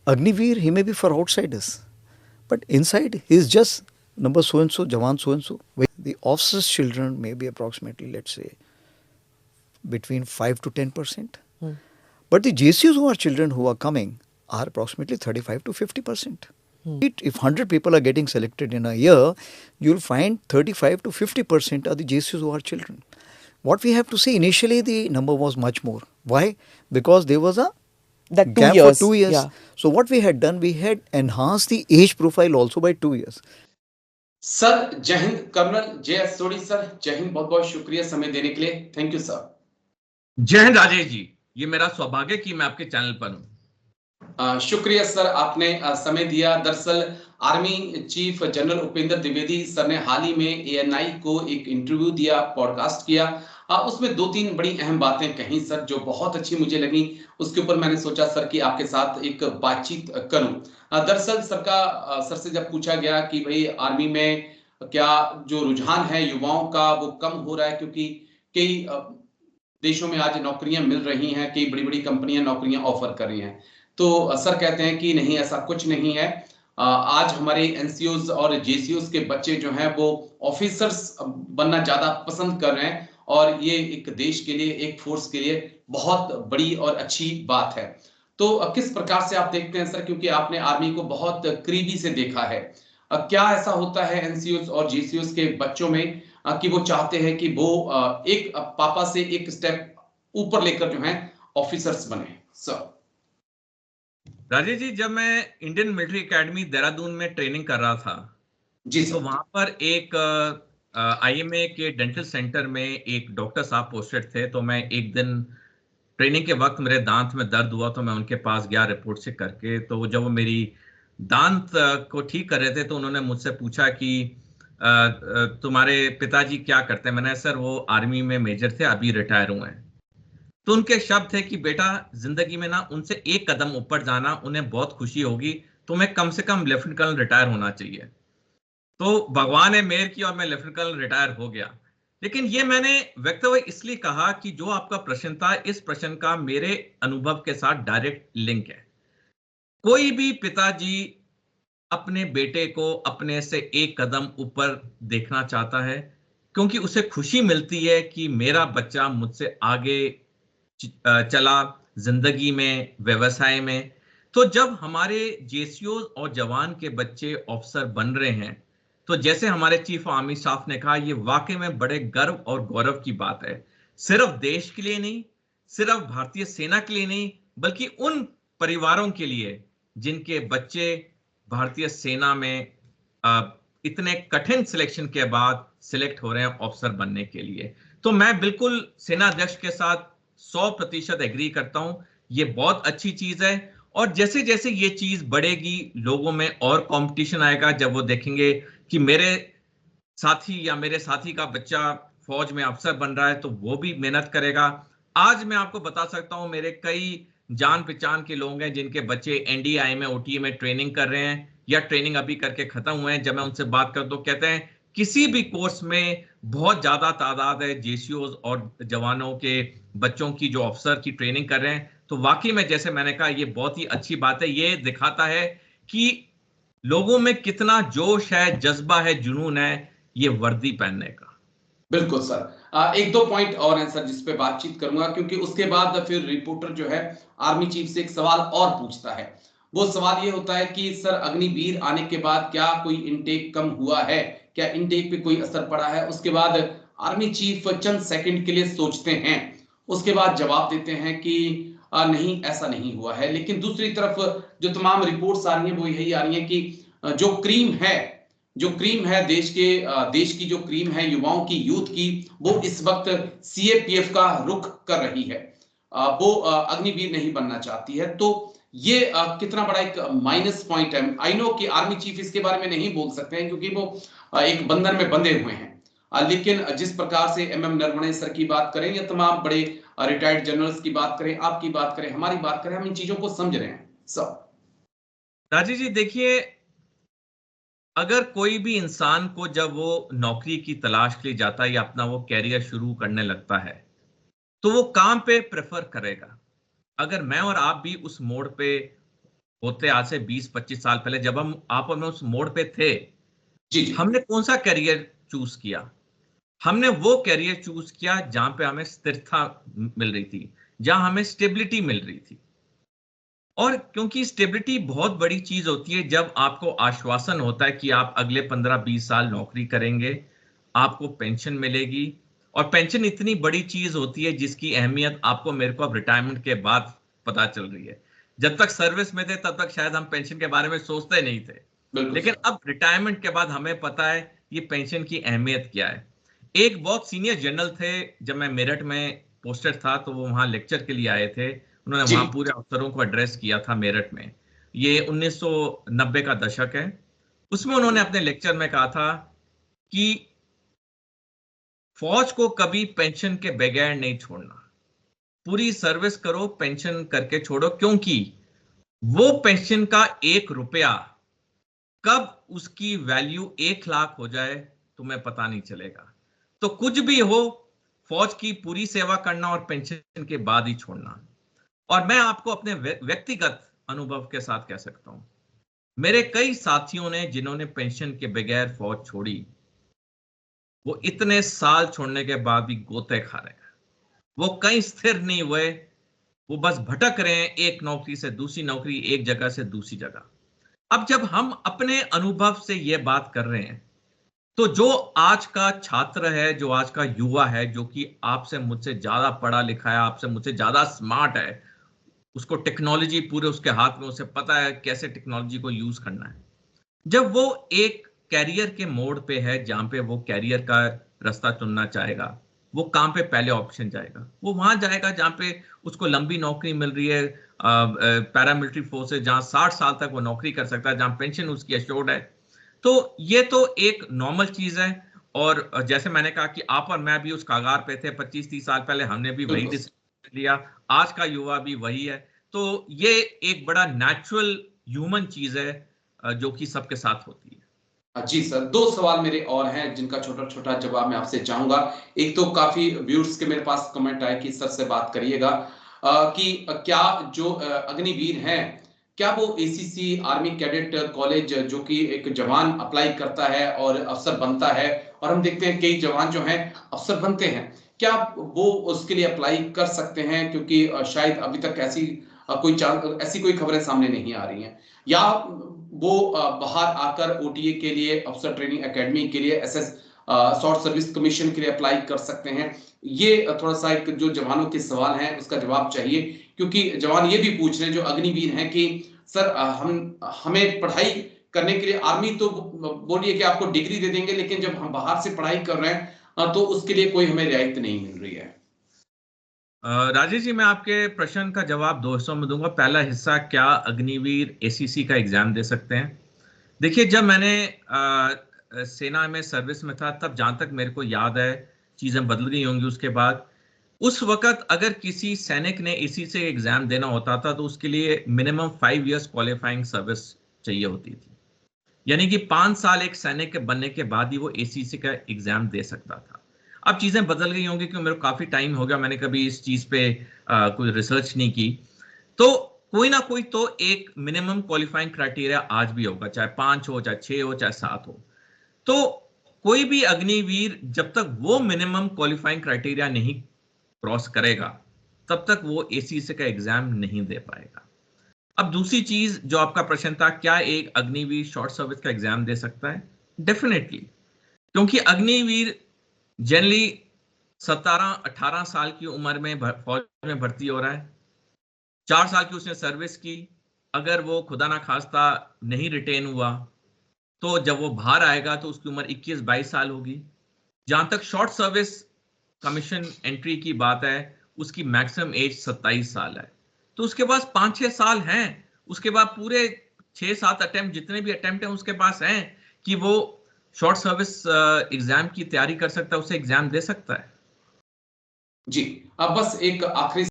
Agniveer, he may be for outsiders, but inside he is just number so and so, Jawan so and so. The officers' children may be approximately, let's say, between 5 to 10%. But the JCUs who are children who are coming are approximately 35 to 50%. If 100 people are getting selected in a year, you'll find 35 to 50% are the JCUs who are children. What we have to say, initially the number was much more. Why? Because there was a That 2 gap for years. 2 years. Yeah. So what we had done, we had enhanced the age profile also by 2 years. Sir जय हिंद। Colonel J S. Sodhi sir, जय हिंद। बहुत बहुत शुक्रिया समय देने के लिए। Thank you sir. जय हिंद राजेश जी, ये मेरा सौभाग्य कि मैं आपके चैनल पर हूं। शुक्रिया सर, आपने समय दिया। दरअसल army chief general Upendra Dwivedi sir ने हाल ही में एएनआई को एक इंटरव्यू दिया, पॉडकास्ट किया। उसमें 2-3 बड़ी अहम बातें कही सर, जो बहुत अच्छी मुझे लगी। उसके ऊपर मैंने सोचा सर कि आपके साथ एक बातचीत करूं। दरअसल सर से जब पूछा गया कि भाई आर्मी में क्या जो रुझान है युवाओं का वो कम हो रहा है, क्योंकि कई देशों में आज नौकरियां मिल रही हैं, कई बड़ी-बड़ी कंपनियां नौकरियां ऑफर कर रही हैं। तो सर कहते हैं कि नहीं, ऐसा कुछ नहीं है। आज हमारे एनसीओज और जेसीओज के बच्चे जो हैं वो ऑफिसर्स बनना ज्यादा पसंद कर रहे हैं, और ये एक देश के लिए, एक फोर्स के लिए बहुत बड़ी और अच्छी बात है। तो किस प्रकार से आप देखते हैं सर, क्योंकि आपने आर्मी को बहुत करीबी से देखा है, क्या ऐसा होता है एनसीओज और जेसीओज के बच्चों में कि वो चाहते हैं कि वो एक पापा से एक स्टेप ऊपर लेकर जो है ऑफिसर्स बने? सर राजेश जी, जब मैं इंडियन मिलिट्री एकेडमी देहरादून में ट्रेनिंग कर रहा था जी तो सर। वहां पर एक आईएमए के डेंटल सेंटर में एक डॉक्टर साहब पोस्टेड थे। तो मैं एक दिन ट्रेनिंग के वक्त मेरे दांत में दर्द हुआ तो मैं उनके पास गया रिपोर्ट चेक करके। तो जब वो मेरी दांत को ठीक कर रहे थे तो उन्होंने मुझसे पूछा कि तुम्हारे पिताजी क्या करते हैं। मैंने, सर वो आर्मी में मेजर थे, अभी रिटायर हुए हैं। तो उनके शब्द थे कि बेटा, जिंदगी में ना उनसे एक कदम ऊपर जाना, उन्हें बहुत खुशी होगी। तुम्हें कम से कम लेफ्टिनेंट कर्नल रिटायर होना चाहिए। तो भगवान ने मेहर की और मैं लेफ्टिनेंट कर्नल रिटायर हो गया। लेकिन ये मैंने वक्तव्य इसलिए कहा कि जो आपका प्रश्न था, इस प्रश्न का मेरे अनुभव के साथ डायरेक्ट लिंक है। कोई भी पिताजी अपने बेटे को अपने से एक कदम ऊपर देखना चाहता है, क्योंकि उसे खुशी मिलती है कि मेरा बच्चा मुझसे आगे चला जिंदगी में, व्यवसाय में। तो जब हमारे जेसीओ और जवान के बच्चे ऑफिसर बन रहे हैं, तो जैसे हमारे चीफ आर्मी स्टाफ ने कहा, ये वाकई में बड़े गर्व और गौरव की बात है। सिर्फ देश के लिए नहीं, सिर्फ भारतीय सेना के लिए नहीं, बल्कि उन परिवारों के लिए जिनके बच्चे भारतीय सेना में इतने कठिन सिलेक्शन के बाद सिलेक्ट हो रहे हैं ऑफिसर बनने के लिए। तो मैं बिल्कुल सेना अध्यक्ष के साथ 100% एग्री करता हूं। ये बहुत अच्छी चीज है, और जैसे जैसे ये चीज बढ़ेगी, लोगों में और कंपटीशन आएगा। जब वो देखेंगे कि मेरे साथी या मेरे साथी का बच्चा फौज में अफसर बन रहा है, तो वो भी मेहनत करेगा। आज मैं आपको बता सकता हूं, मेरे कई जान पहचान के लोग हैं जिनके बच्चे एनडीआई में, ओटीए में ट्रेनिंग कर रहे हैं या ट्रेनिंग अभी करके खत्म हुए हैं। जब मैं उनसे बात करता हूं तो कहते हैं किसी भी कोर्स में बहुत ज्यादा तादाद है जेसीओ और जवानों के बच्चों की जो अफसर की ट्रेनिंग कर रहे हैं। तो वाकई में, जैसे मैंने कहा, ये बहुत ही अच्छी बात है। ये दिखाता है कि लोगों में कितना जोश है, जज्बा है, जुनून है ये वर्दी पहनने का। बिल्कुल सर। एक दो पॉइंट और हैं सर जिस पे बातचीत करूंगा, क्योंकि उसके बाद फिर रिपोर्टर जो है आर्मी चीफ से एक सवाल और पूछता है। वो सवाल ये होता है कि सर अग्निवीर आने के बाद क्या कोई इनटेक कम हुआ है, क्या इनटेक पे कोई असर पड़ा है? उसके बाद आर्मी चीफ चंद सेकंड के लिए सोचते हैं, उसके बाद जवाब देते हैं कि नहीं, ऐसा नहीं हुआ है। लेकिन दूसरी तरफ जो तमाम रिपोर्ट्स आ रही हैं वो यही आ रही है कि जो क्रीम है देश की जो क्रीम है युवाओं की, यूथ की, वो इस वक्त सीएपीएफ का रुख कर रही है। वो अग्निवीर नहीं बनना चाहती है। तो ये कितना बड़ा एक माइनस पॉइंट है। आई नो कि आर्मी चीफ इसके बारे में नहीं बोल सकते हैं, क्योंकि वो एक बंधन में बंधे हुए हैं। लेकिन जिस प्रकार से एमएम नरवणे सर की बात करें या तमाम बड़े रिटायर्ड जनरल्स की बात करें, आपकी बात करें, हमारी बात करें, हम इन चीजों को समझ रहे हैं सब। राजीव जी देखिए, अगर कोई भी इंसान को जब वो नौकरी की तलाश के लिए जाता है या अपना वो कैरियर शुरू करने लगता है, तो वो काम पे प्रेफर करेगा। अगर मैं और आप भी उस मोड़ पे होते आज से 20-25 साल पहले, जब आप और मैं उस मोड़ पे थे, जी जी। हमने कौन सा करियर चूज किया? हमने वो करियर चूज किया जहां पे हमें स्थिरता मिल रही थी, जहां हमें स्टेबिलिटी मिल रही थी। और क्योंकि स्टेबिलिटी बहुत बड़ी चीज होती है, जब आपको आश्वासन होता है कि आप अगले 15-20 साल नौकरी करेंगे, आपको पेंशन मिलेगी, और पेंशन इतनी बड़ी चीज होती है जिसकी अहमियत आपको मेरे को अब रिटायरमेंट के बाद पता चल रही है। जब तक सर्विस में थे तब तक शायद हम पेंशन के बारे में सोचते नहीं थे, बिल्कुल लेकिन सर। अब रिटायरमेंट के बाद हमें पता है ये पेंशन की अहमियत क्या है। एक बहुत सीनियर जनरल थे, जब मैं मेरठ में पोस्टेड था तो वो वहां लेक्चर के लिए आए थे। उन्होंने जी वहां पूरे अफसरों को एड्रेस किया था मेरठ में। ये 1990 का दशक है। उसमें उन्होंने अपने लेक्चर में कहा था कि फौज को कभी पेंशन के बगैर नहीं छोड़ना, पूरी सर्विस करो, पेंशन करके छोड़ो, क्योंकि वो पेंशन का 1 रुपया कब उसकी वैल्यू 1 लाख हो जाए तुम्हें पता नहीं चलेगा। तो कुछ भी हो, फौज की पूरी सेवा करना और पेंशन के बाद ही छोड़ना। और मैं आपको अपने व्यक्तिगत अनुभव के साथ कह सकता हूं, मेरे कई साथियों ने जिन्होंने पेंशन के बगैर फौज छोड़ी, वो इतने साल छोड़ने के बाद भी गोते खा रहे हैं। वो कहीं स्थिर नहीं हुए, वो बस भटक रहे हैं एक नौकरी से दूसरी नौकरी, एक जगह से दूसरी जगह। अब जब हम अपने अनुभव से ये बात कर रहे हैं, तो जो आज का छात्र है, जो आज का युवा है, जो कि आपसे मुझसे ज्यादा पढ़ा लिखा है, आपसे मुझसे ज्यादा स्मार्ट है, उसको टेक्नोलॉजी पूरे उसके हाथ में, उसे पता है कैसे टेक्नोलॉजी को यूज करना है। जब वो एक कैरियर के मोड़ पे है जहां पे वो कैरियर का रास्ता चुनना चाहेगा, वो काम पे पहले ऑप्शन जाएगा, वो वहां जाएगा जहां पे उसको लंबी नौकरी मिल रही है, पैरामिलिट्री फोर्सेस, जहां 60 साल तक वो नौकरी कर सकता है, जहां पेंशन उसकी एश्योर्ड है। तो ये तो एक नॉर्मल चीज है। और जैसे मैंने कहा कि आप और मैं भी उस कागार पे थे 25-30 साल पहले, हमने भी वही बिल्कुल। डिसीजन लिया, आज का युवा भी वही है। तो ये एक बड़ा नेचुरल ह्यूमन चीज है, जो कि सबके साथ होती है। जी सर, 2 सवाल मेरे और हैं जिनका छोटा-छोटा जवाब मैं आपसे चाहूँगा। एक तो काफ़ी व्यूअर्स के मेरे पास कमेंट आए कि सर से बात करिएगा कि क्या जो अग्निवीर हैं, क्या वो एसीसी आर्मी कैडेट कॉलेज जो कि एक जवान अप्लाई करता है और अफ़सर बनता है, और हम देखते हैं कई जवान जो हैं अफ़सर बनते हैं। क्या वो उसके लिए अप्लाई कर सकते हैं? क्योंकि शायद अभी तक ऐसी कोई खबरें सामने नहीं आ रही हैं। या वो बाहर आकर ओटीए के लिए, अफसर ट्रेनिंग एकेडमी के लिए, शॉर्ट सर्विस कमीशन के लिए अप्लाई कर सकते हैं। ये थोड़ा-सा एक जो जवानों के सवाल हैं उसका जवाब चाहिए, क्योंकि जवान ये भी पूछ रहे हैं जो अग्निवीर हैं कि सर हमें पढ़ाई करने के लिए आर्मी तो बोलिए कि आपको डिग्री दे देंगे, लेकिन जब हम बाहर से पढ़ाई कर रहे हैं तो उसके लिए कोई हमें रियायत नहीं मिल रही है। राजेश जी, मैं आपके प्रश्न का जवाब 2 हिस्सों में दूंगा। पहला हिस्सा, क्या अग्निवीर एसीसी का एग्जाम दे सकते हैं? देखिए, जब मैंने सेना में सर्विस में था, तब जहां तक मेरे को याद है, चीजें बदल गई होंगी उसके बाद। उस वक्त अगर किसी सैनिक ने एसीसी एग्जाम देना होता था तो उसके लिए मिनिमम 5 इयर्स क्वालिफाइंग सर्विस चाहिए होती थी। यानी कि 5 साल एक सैनिक के बनने के बाद ही वो एसीसी का एग्जाम दे सकता था। अब चीजें बदल गई होंगी, क्योंकि मेरे को काफी टाइम हो गया, मैंने कभी इस चीज पे कोई रिसर्च नहीं की। तो कोई ना कोई तो एक मिनिमम क्वालिफाइंग क्राइटेरिया आज भी होगा, चाहे 5 हो, चाहे 6 हो, चाहे 7 हो। तो कोई भी अग्निवीर जब तक वो मिनिमम क्वालिफाइंग क्राइटेरिया नहीं क्रॉस करेगा, तब तक वो एसीसी का एग्जाम नहीं दे पाएगा। अब दूसरी चीज जो आपका प्रश्न था, क्या एक अग्निवीर शॉर्ट सर्विस का एग्जाम दे सकता है? डेफिनेटली। क्योंकि अग्निवीर जनरली 17-18 साल की उम्र में फौज में भर्ती हो रहा है। 4 साल की उसने सर्विस की। अगर वो खुदा ना खास्ता नहीं रिटेन हुआ, तो जब वो बाहर आएगा तो उसकी उम्र 21-22 साल होगी। जहां तक शॉर्ट सर्विस कमीशन एंट्री की बात है, उसकी मैक्सिमम एज 27 साल है। तो उसके पास 5-6 साल हैं। उसके बाद पूरे 6-7 अटेम्प्ट, जितने भी अटेम्प्ट हैं उसके पास हैं, कि वो शॉर्ट सर्विस एग्जाम की तैयारी कर सकता है, उसे एग्जाम दे सकता है। जी, अब बस एक आखिरी